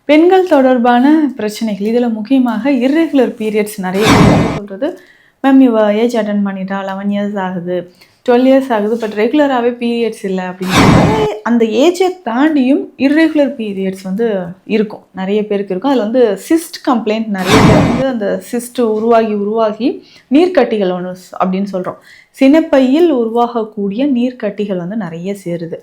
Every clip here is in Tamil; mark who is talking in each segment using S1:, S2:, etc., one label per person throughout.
S1: பெண்கள் தொடர்பான பிரச்சனைகள் இதில் முக்கியமாக இர்ரெகுலர் பீரியட்ஸ் நிறைய பேர் சொல்கிறது. மேம் இவ ஏஜ் அட்டன் பண்ணிட்டா 11 இயர்ஸ் ஆகுது, 12 இயர்ஸ் ஆகுது, பட் ரெகுலராகவே பீரியட்ஸ் இல்லை அப்படின்னு. அந்த ஏஜை தாண்டியும் இர்ரெகுலர் பீரியட்ஸ் வந்து இருக்கும், நிறைய பேருக்கு இருக்கும். அதில் வந்து சிஸ்ட் கம்ப்ளைண்ட் நிறைய பேர் வந்து அந்த சிஸ்ட் உருவாகி நீர்க்கட்டிகள் ஒன்று அப்படின்னு சொல்கிறோம். சினைப்பையில் உருவாகக்கூடிய நீர்க்கட்டிகள் வந்து நிறைய சேருது.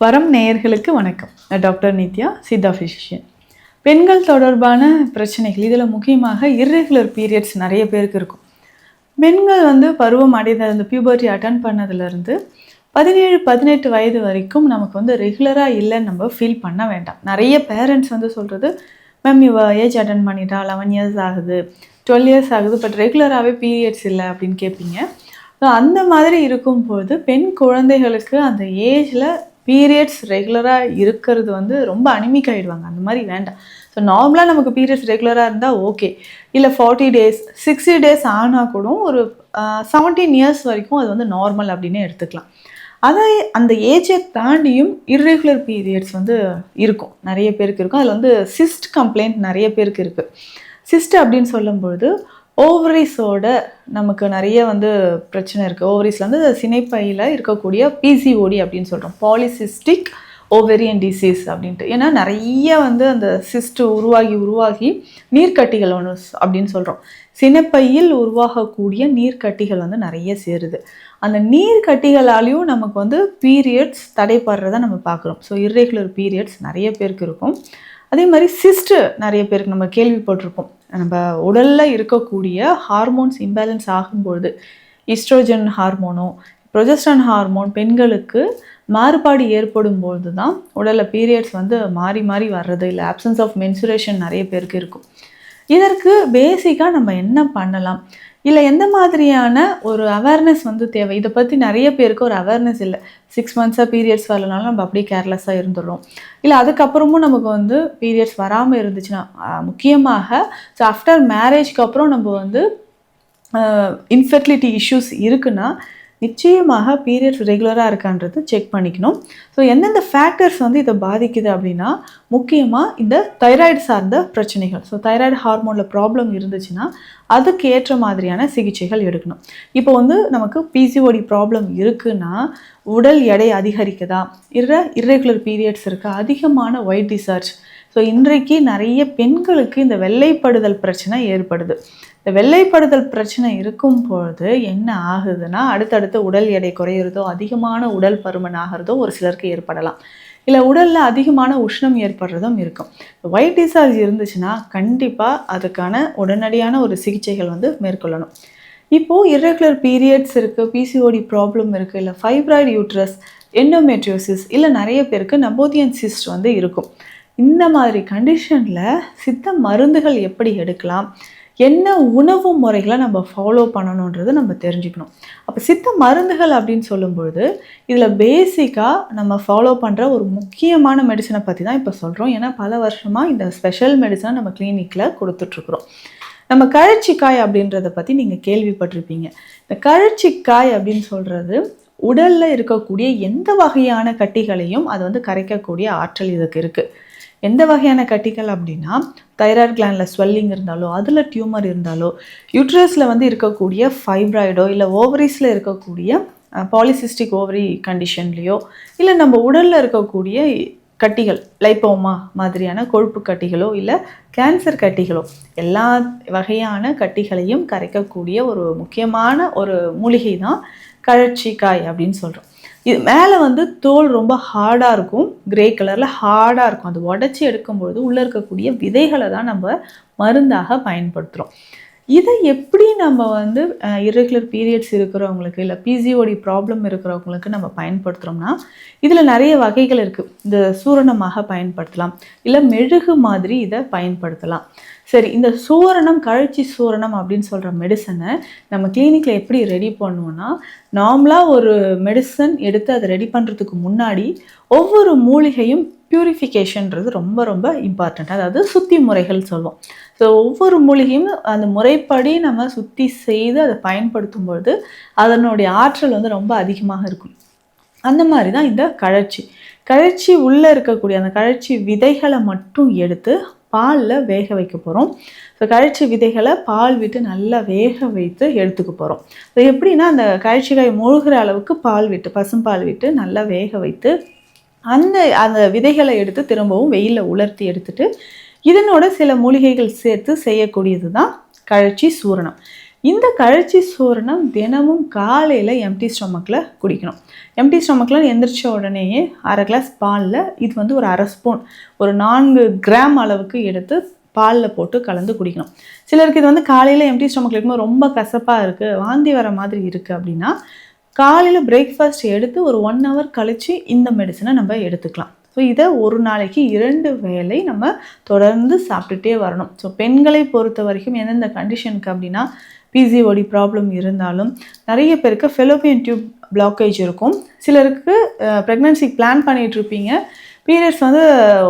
S1: வரம் நேயர்களுக்கு வணக்கம். Doctor Nithya, Siddha physician. பெண்கள் தொடர்பான பிரச்சனைகள் இதில் முக்கியமாக இர்ரெகுலர் பீரியட்ஸ் நிறைய பேருக்கு இருக்கும். பெண்கள் வந்து பருவம் அடைந்த அந்த பியூபர்ட்டி அட்டன் பண்ணதுலேருந்து 17-18 வயது வரைக்கும் நமக்கு வந்து ரெகுலராக இல்லைன்னு நம்ம ஃபீல் பண்ண வேண்டாம். நிறைய பேரண்ட்ஸ் வந்து சொல்கிறது, மேம் இவ ஏஜ் அட்டன் பண்ணிட்டா 11 இயர்ஸ் ஆகுது, 12 இயர்ஸ் ஆகுது, பட் ரெகுலராகவே பீரியட்ஸ் இல்லை அப்படின்னு கேட்பீங்க. ஸோ அந்த மாதிரி இருக்கும்போது பெண் குழந்தைகளுக்கு அந்த ஏஜில் பீரியட்ஸ் ரெகுலராக இருக்கிறது வந்து ரொம்ப அனிமிக் ஆகிடுவாங்க. அந்த மாதிரி வேண்டாம். ஸோ நார்மலாக நமக்கு பீரியட்ஸ் ரெகுலராக இருந்தால் ஓகே, இல்லை 40 டேஸ் 60 டேஸ் ஆனால் கூட ஒரு 17 இயர்ஸ் வரைக்கும் அது வந்து நார்மல் அப்படின்னே எடுத்துக்கலாம். அந்த ஏஜை தாண்டியும் இர்ரெகுலர் பீரியட்ஸ் வந்து இருக்கும், நிறைய பேருக்கு இருக்கும். அதில் வந்து சிஸ்ட் கம்ப்ளைண்ட் நிறைய பேருக்கு இருக்குது. சிஸ்ட் அப்படின்னு சொல்லும்பொழுது ஓவரிஸோட நமக்கு நிறைய வந்து பிரச்சனை இருக்குது. ஓவரிஸில் வந்து சினைப்பையில் இருக்கக்கூடிய பிசிஓடி அப்படின்னு சொல்கிறோம், பாலிசிஸ்டிக் ஓவேரியன் டிசீஸ் அப்படின்ட்டு. ஏன்னா நிறைய வந்து அந்த சிஸ்ட் உருவாகி நீர்க்கட்டிகள் ஒன்று அப்படின்னு சொல்கிறோம். சினைப்பையில் உருவாகக்கூடிய நீர்க்கட்டிகள் வந்து நிறைய சேருது. அந்த நீர்க்கட்டிகளாலையும் நமக்கு வந்து பீரியட்ஸ் தடைப்படுறதை நம்ம பார்க்குறோம். ஸோ இர்ரெகுலர் பீரியட்ஸ் நிறைய பேருக்கு இருக்கும். அதே மாதிரி சிஸ்ட்டு நிறைய பேருக்கு நம்ம கேள்விப்பட்டிருப்போம். நம்ம உடலில் இருக்கக்கூடிய ஹார்மோன்ஸ் இம்பேலன்ஸ் ஆகும்பொழுது ஈஸ்ட்ரோஜன் ஹார்மோனோ ப்ரொஜெஸ்ட்ரான் ஹார்மோன் பெண்களுக்கு மாறுபாடு ஏற்படும் பொழுது தான் உடலில் பீரியட்ஸ் வந்து மாறி வர்றது, இல்லை ஆப்சன்ஸ் ஆஃப் மென்சுரேஷன் நிறைய பேருக்கு இருக்கும். இதற்கு பேசிக்காக நம்ம என்ன பண்ணலாம், இல்லை எந்த மாதிரியான ஒரு அவேர்னஸ் வந்து தேவை, இதை பற்றி நிறைய பேருக்கு ஒரு அவேர்னஸ் இல்லை. 6 மந்த்ஸாக பீரியட்ஸ் வரலனாலும் நம்ம அப்படியே கேர்லெஸ்ஸாக இருந்துடுறோம். இல்லை அதுக்கப்புறமும் நமக்கு வந்து பீரியட்ஸ் வராமல் இருந்துச்சுன்னா, முக்கியமாக ஸோ ஆஃப்டர் மேரேஜ்க்கு அப்புறம் நம்ம வந்து இன்ஃபெர்டிலிட்டி இஷ்யூஸ் இருக்குன்னா நிச்சயமாக பீரியட்ஸ் ரெகுலராக இருக்கான்றது செக் பண்ணிக்கணும். ஸோ எந்தெந்த ஃபேக்டர்ஸ் வந்து இதை பாதிக்குது அப்படின்னா, முக்கியமாக இந்த தைராய்டு சார்ந்த பிரச்சனைகள். ஸோ தைராய்டு ஹார்மோனில் ப்ராப்ளம் இருந்துச்சுன்னா அதுக்கு ஏற்ற மாதிரியான சிகிச்சைகள் எடுக்கணும். இப்போ வந்து நமக்கு பிசிஓடி ப்ராப்ளம் இருக்குன்னா உடல் எடை அதிகரிக்குதா, இர்ரெகுலர் பீரியட்ஸ் இருக்கா, அதிகமான ஒயிட் டிசார்ஜ். ஸோ இன்றைக்கு நிறைய பெண்களுக்கு இந்த வெள்ளைப்படுதல் பிரச்சனை ஏற்படுது. இந்த வெள்ளைப்படுதல் பிரச்சனை இருக்கும் பொழுது என்ன ஆகுதுன்னா, அடுத்தடுத்து உடல் எடை குறையிறதோ, அதிகமான உடல் பருமன் ஆகிறதோ ஒரு சிலருக்கு ஏற்படலாம். இல்லை உடலில் அதிகமான உஷ்ணம் ஏற்படுறதும் இருக்கும். ஒயிட் டிசார்ஜ் இருந்துச்சுன்னா கண்டிப்பாக அதுக்கான உடனடியான ஒரு சிகிச்சைகள் வந்து மேற்கொள்ளணும். இப்போது இர்ரெகுலர் பீரியட்ஸ் இருக்குது, பிசிஓடி ப்ராப்ளம் இருக்குது, இல்லை ஃபைப்ராய்டு யூட்ரஸ், எண்டோமெட்ரியோசிஸ், இல்லை நிறைய பேருக்கு நம்போதியன் சிஸ்ட் வந்து இருக்கும். இந்த மாதிரி கண்டிஷனில் சித்த மருந்துகள் எப்படி எடுக்கலாம், என்ன உணவு முறைகளை நம்ம ஃபாலோ பண்ணணுன்றதை நம்ம தெரிஞ்சுக்கணும். அப்போ சித்த மருந்துகள் அப்படின்னு சொல்லும்பொழுது இதில் பேசிக்காக நம்ம ஃபாலோ பண்ணுற ஒரு முக்கியமான மெடிசனை பற்றி தான் இப்போ சொல்கிறோம். ஏன்னா பல வருஷமாக இந்த ஸ்பெஷல் மெடிசனை நம்ம கிளினிக்கில் கொடுத்துட்ருக்குறோம். நம்ம கழற்சிக்காய் அப்படின்றத பற்றி நீங்கள் கேள்விப்பட்டிருப்பீங்க. இந்த கழற்சிக்காய் அப்படின்னு சொல்கிறது உடலில் இருக்கக்கூடிய எந்த வகையான கட்டிகளையும் அது வந்து கரைக்கக்கூடிய ஆற்றல் இதுக்கு இருக்குது. எந்த வகையான கட்டிகள் அப்படின்னா, தைராய்டு கிளாண்டில் ஸ்வெல்லிங் இருந்தாலோ, அதில் டியூமர் இருந்தாலோ, யூட்ரஸில் வந்து இருக்கக்கூடிய ஃபைப்ராய்டோ, இல்லை ஓவரிஸில் இருக்கக்கூடிய பாலிசிஸ்டிக் ஓவரி கண்டிஷன்லேயோ, இல்லை நம்ம உடலில் இருக்கக்கூடிய கட்டிகள் லைப்போமா மாதிரியான கொழுப்பு கட்டிகளோ, இல்லை கேன்சர் கட்டிகளோ, எல்லா வகையான கட்டிகளையும் கரைக்கக்கூடிய ஒரு முக்கியமான ஒரு மூலிகை தான் கழற்சிக்காய் அப்படின்னு சொல்கிறோம். இது மேலே வந்து தோல் ரொம்ப ஹார்டாக இருக்கும், கிரே கலரில் ஹார்டாக இருக்கும். அது உடச்சி எடுக்கும்பொழுது உள்ளே இருக்கக்கூடிய விதைகளை தான் நம்ம மருந்தாக பயன்படுத்துகிறோம். இதை எப்படி நம்ம வந்து இர்ரெகுலர் பீரியட்ஸ் இருக்கிறவங்களுக்கு, இல்லை பிசிஓடி ப்ராப்ளம் இருக்கிறவங்களுக்கு நம்ம பயன்படுத்துகிறோம்னா, இதில் நிறைய வகைகள் இருக்குது. இந்த சூரணமாக பயன்படுத்தலாம், இல்லை மெழுகு மாதிரி இதை பயன்படுத்தலாம். சரி, இந்த சூரணம், கழற்சி சூரணம் அப்படின்னு சொல்கிற மெடிசனை நம்ம கிளினிக்கில் எப்படி ரெடி பண்ணுவோன்னா, நார்மலாக ஒரு மெடிசன் எடுத்து அதை ரெடி பண்ணுறதுக்கு முன்னாடி ஒவ்வொரு மூலிகையும் பியூரிஃபிகேஷன்றது ரொம்ப ரொம்ப இம்பார்ட்டண்ட். அதாவது சுத்தி முறைகள் சொல்லுவோம். ஸோ ஒவ்வொரு மூலிகையும் அந்த முறைப்படி நம்ம சுத்தி செய்து அதை பயன்படுத்தும் பொழுது அதனுடைய ஆற்றல் வந்து ரொம்ப அதிகமாக இருக்கும். அந்த மாதிரி தான் இந்த கழற்சி உள்ளே இருக்கக்கூடிய அந்த கழற்சி விதைகளை மட்டும் எடுத்து பாலில் வேக வைக்க போகிறோம். ஸோ கழற்சி விதைகளை பால் விட்டு நல்லா வேக வைத்து எடுத்துக்க போகிறோம். ஸோ எப்படின்னா, அந்த கழற்சிக்காய் மூழ்கிற அளவுக்கு பால் விட்டு, பசும்பால் விட்டு நல்லா வேக வைத்து அந்த விதைகளை எடுத்து திரும்பவும் வெயிலில் உலர்த்தி எடுத்துட்டு இதனோட சில மூலிகைகள் சேர்த்து செய்யக்கூடியது தான் கழற்சி சூரணம். இந்த கழற்சி சூரணம் தினமும் காலையில் எம்டி ஸ்டொமக்கில் குடிக்கணும். எம்டி ஸ்டொமக்கில் எந்திரிச்ச உடனேயே 1/2 கிளாஸ் பாலில் இது வந்து ஒரு 1/2 ஸ்பூன், ஒரு 4 கிராம் அளவுக்கு எடுத்து பாலில் போட்டு கலந்து குடிக்கணும். சிலருக்கு இது வந்து காலையில் எம்டி ஸ்டொமக்கில் இருக்கும்போது ரொம்ப கசப்பாக இருக்குது, வாந்தி வர மாதிரி இருக்குது அப்படின்னா காலையில் பிரேக்ஃபாஸ்ட் எடுத்து ஒரு 1 ஹவர் கழித்து இந்த மெடிசனை நம்ம எடுத்துக்கலாம். ஸோ இதை ஒரு நாளைக்கு 2 வேளை நம்ம தொடர்ந்து சாப்பிட்டுட்டே வரணும். ஸோ பெண்களை பொறுத்த வரைக்கும் எந்தெந்த கண்டிஷனுக்கு அப்படின்னா, பிசிஓடி ப்ராப்ளம் இருந்தாலும், நிறைய பேருக்கு ஃபெலோப்பியன் டியூப் பிளாக்கேஜ் இருக்கும், சிலருக்கு ப்ரெக்னன்சிக்கு பிளான் பண்ணிகிட்ருப்பீங்க, பீரியட்ஸ் வந்து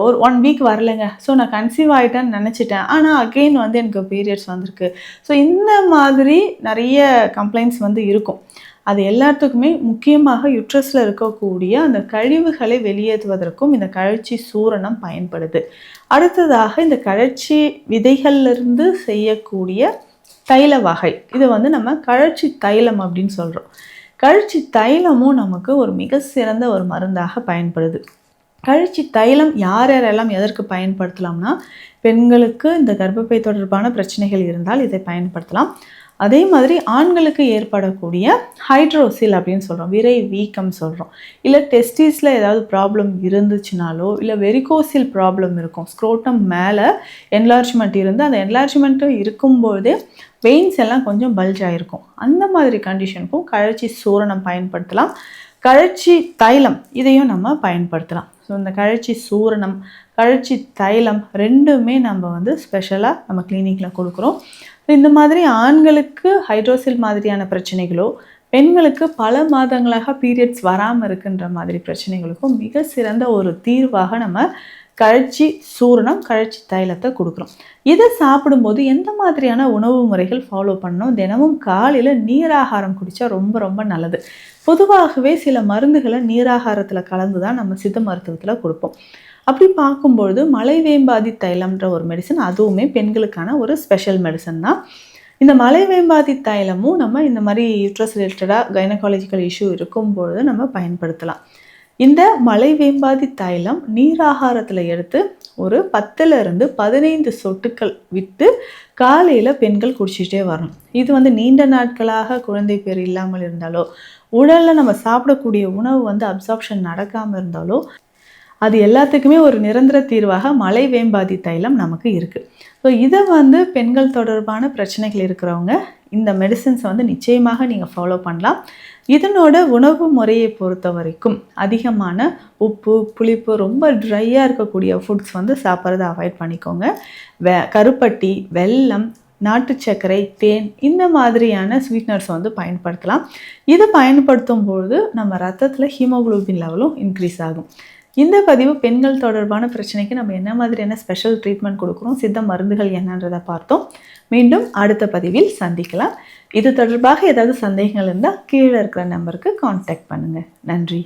S1: ஒரு 1 வீக் வரலைங்க, ஸோ நான் கன்சீவ் ஆகிட்டேன்னு நினச்சிட்டேன், ஆனால் அகெயின் வந்து எனக்கு பீரியட்ஸ் வந்திருக்கு. ஸோ இந்த மாதிரி நிறைய கம்ப்ளைண்ட்ஸ் வந்து இருக்கும். அது எல்லாத்துக்குமே முக்கியமாக யுட்ரஸில் இருக்கக்கூடிய அந்த கழிவுகளை வெளியேற்றுவதற்கும் இந்த கழற்சி சூரணம் பயன்படுது. அடுத்ததாக இந்த கழற்சி விதைகள்லேருந்து செய்யக்கூடிய தைல வகை, இது வந்து நம்ம கழற்சி தைலம் அப்படின்னு சொல்கிறோம். கழற்சி தைலமும் நமக்கு ஒரு மிக சிறந்த ஒரு மருந்தாக பயன்படுது. கழற்சி தைலம் யாரெல்லாம் எதற்கு பயன்படுத்தலாம்னா, பெண்களுக்கு இந்த கர்ப்பப்பை தொடர்பான பிரச்சனைகள் இருந்தால் இதை பயன்படுத்தலாம். அதே மாதிரி ஆண்களுக்கு ஏற்படக்கூடிய ஹைட்ரோசில் அப்படின்னு சொல்கிறோம், விரை வீக்கம் சொல்கிறோம், இல்லை டெஸ்டிஸில் ஏதாவது ப்ராப்ளம் இருந்துச்சுனாலோ, இல்லை வெரிகோசில் ப்ராப்ளம் இருக்கும், ஸ்க்ரோட்டம் மேலே என்லார்ஜ்மெண்ட் இருந்து அந்த என்லார்ஜ்மெண்ட்டும் இருக்கும்போது வெயின்ஸ் எல்லாம் கொஞ்சம் பல்ஜ் ஆகிருக்கும், அந்த மாதிரி கண்டிஷனுக்கும் கழற்சி சூரணம் பயன்படுத்தலாம். கழற்சி தைலம் இதையும் நம்ம பயன்படுத்தலாம். ஸோ இந்த கழற்சி சூரணம், கழற்சி தைலம் ரெண்டுமே நம்ம வந்து ஸ்பெஷலாக நம்ம கிளினிக்கில் கொடுக்குறோம். இந்த மாதிரி ஆண்களுக்கு ஹைட்ரோசில் மாதிரியான பிரச்சனைகளோ, பெண்களுக்கு பல மாதங்களாக பீரியட்ஸ் வராமல் இருக்குன்ற மாதிரி பிரச்சனைகளுக்கும் மிக சிறந்த ஒரு தீர்வாக நம்ம கழற்சி சூரணம், கழற்சி தைலத்தை கொடுக்குறோம். இதை சாப்பிடும்போது எந்த மாதிரியான உணவு முறைகள் ஃபாலோ பண்ணணும்? தினமும் காலையில் நீராகாரம் குடித்தா ரொம்ப ரொம்ப நல்லது. பொதுவாகவே சில மருந்துகளை நீராகாரத்தில் கலந்து தான் நம்ம சித்த மருத்துவத்தில் கொடுப்போம். அப்படி பார்க்கும்பொழுது மலைவேம்பாதி தைலம்ன்ற ஒரு மெடிசன், அதுவுமே பெண்களுக்கான ஒரு ஸ்பெஷல் மெடிசன் தான். இந்த மலைவேம்பாதி தைலமும் நம்ம இந்த மாதிரி யூட்ரஸ் ரிலேட்டடாக கைனகாலஜிக்கல் இஷ்யூ இருக்கும்பொழுது நம்ம பயன்படுத்தலாம். இந்த மலைவேம்பாதி தைலம் நீராகாரத்தில் எடுத்து ஒரு 10லிருந்து 15 சொட்டுக்கள் விட்டு காலையில் பெண்கள் குடிச்சிட்டே வரணும். இது வந்து நீண்ட நாட்களாக குழந்தை பேர் இல்லாமல் இருந்தாலோ, உடலில் நம்ம சாப்பிடக்கூடிய உணவு வந்து அப்சார்ப்ஷன் நடக்காமல் இருந்தாலோ, அது எல்லாத்துக்குமே ஒரு நிரந்தர தீர்வாக மலைவேம்பாதி தைலம் நமக்கு இருக்குது. ஸோ இதை வந்து பெண்கள் தொடர்பான பிரச்சனைகள் இருக்கிறவங்க இந்த மெடிசின்ஸை வந்து நிச்சயமாக நீங்கள் ஃபாலோ பண்ணலாம். இதனோட உணவு முறையை பொறுத்த வரைக்கும் அதிகமான உப்பு, புளிப்பு, ரொம்ப ட்ரையாக இருக்கக்கூடிய ஃபுட்ஸ் வந்து சாப்பிட்றத அவாய்ட் பண்ணிக்கோங்க. கருப்பட்டி, வெல்லம், நாட்டு சர்க்கரை, தேன், இந்த மாதிரியான ஸ்வீட்னர்ஸ் வந்து பயன்படுத்தலாம். இதை பயன்படுத்தும் பொழுது நம்ம ரத்தத்தில் ஹீமோகுளோபின் லெவலும் இன்க்ரீஸ் ஆகும். இந்த பதிவு பெண்கள் தொடர்பான பிரச்சனைக்கு நம்ம என்ன மாதிரியான ஸ்பெஷல் ட்ரீட்மெண்ட் கொடுக்குறோம், சித்த மருந்துகள் என்னன்றதை பார்த்தோம். மீண்டும் அடுத்த பதிவில் சந்திக்கலாம். இது தொடர்பாக ஏதாவது சந்தேகங்கள் இருந்தால் கீழே இருக்கிற நம்பருக்கு கான்டாக்ட் பண்ணுங்கள். நன்றி.